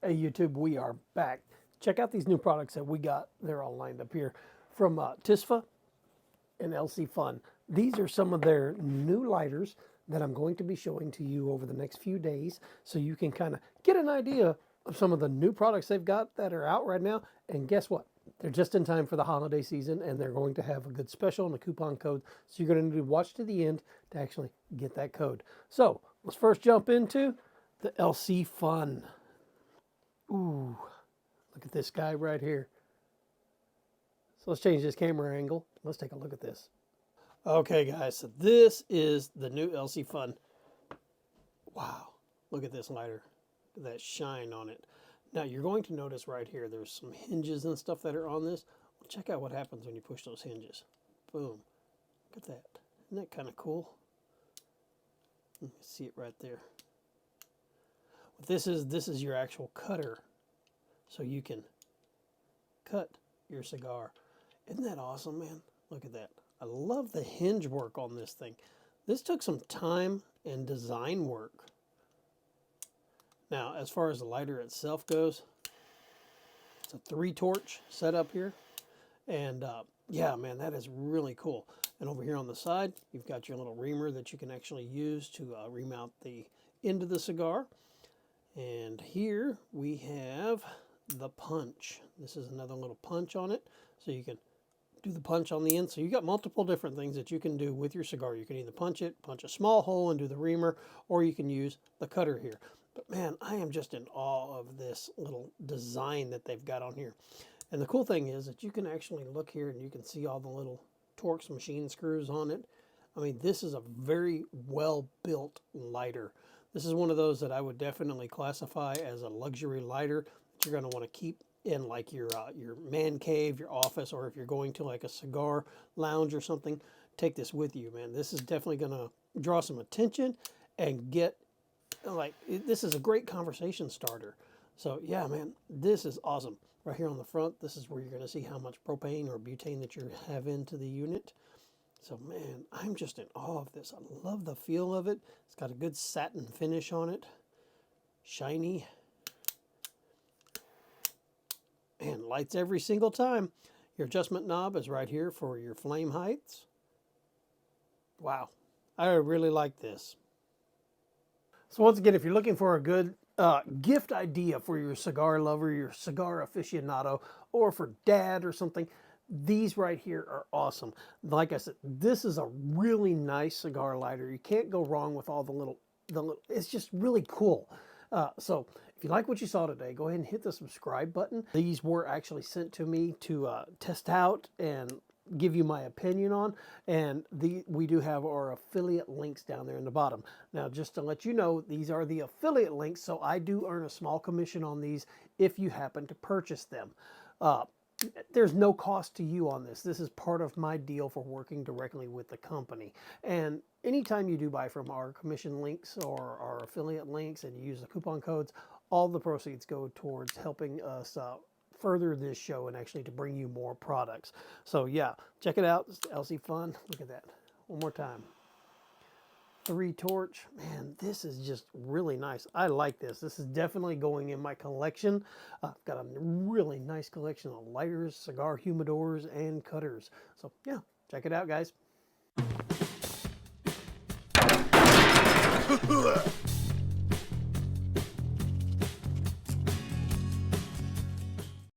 Hey YouTube, we are back. Check out these new products that we got. They're all lined up here from XIFEI and XIFEI. These are some of their new lighters that I'm going to be showing to you over the next few days, so you can kind of get an idea of some of the new products they've got that are out right now. And guess what? They're just in time for the holiday season, and they're going to have a good special and a coupon code. So you're going to need to watch to the end to actually get that code. So let's first jump into the XIFEI. Ooh, look at this guy right here. So let's change this camera angle. Let's take a look at this. Okay, guys, so this is the new XIFEI. Wow, look at this lighter. Look at that shine on it. Now, you're going to notice right here, there's some hinges and stuff that are on this. Well, check out what happens when you push those hinges. Boom. Look at that. Isn't that kind of cool? You can see it right there. This is your actual cutter, so you can cut your cigar. Isn't that awesome, man? Look at that. I love the hinge work on this thing. This took some time and design work. Now, as far as the lighter itself goes, it's a 3-torch setup here. And yeah, man, that is really cool. And over here on the side, you've got your little reamer that you can actually use to remount the end of the cigar. And here we have the punch. This is another little punch on it, so you can do the punch on the end. So you got multiple different things that you can do with your cigar. You can either punch it, punch a small hole and do the reamer, or you can use the cutter here. But man, I am just in awe of this little design that they've got on here. And the cool thing is that you can actually look here and you can see all the little Torx machine screws on it. I mean, this is a very well-built lighter. This is one of those that I would definitely classify as a luxury lighter that you're going to want to keep in like your man cave, your office, or if you're going to like a cigar lounge or something, take this with you, man. This is definitely going to draw some attention and get, like, this is a great conversation starter. So yeah, man, this is awesome. Right here on the front, this is where you're going to see how much propane or butane that you have into the unit. So man, I'm just in awe of this. I love the feel of it. It's got a good satin finish on it. Shiny. And lights every single time. Your adjustment knob is right here for your flame heights. Wow, I really like this. So once again, if you're looking for a good gift idea for your cigar lover, your cigar aficionado, or for dad or something, these right here are awesome. Like I said, this is a really nice cigar lighter. You can't go wrong with all the little it's just really cool. So if you like what you saw today, go ahead and hit the subscribe button. These were actually sent to me to test out and give you my opinion on, and we do have our affiliate links down there in the bottom. Now, just to let you know, these are the affiliate links, so I do earn a small commission on these if you happen to purchase them. There's no cost to you on this. This is part of my deal for working directly with the company. And anytime you do buy from our commission links or our affiliate links and you use the coupon codes, all the proceeds go towards helping us further this show and actually to bring you more products. So yeah, check it out. It's XIFEI. Look at that. One more time. 3-torch. Man, this is just really nice. I like this. This is definitely going in my collection. I've got a really nice collection of lighters, cigar humidors, and cutters. So yeah, check it out, guys.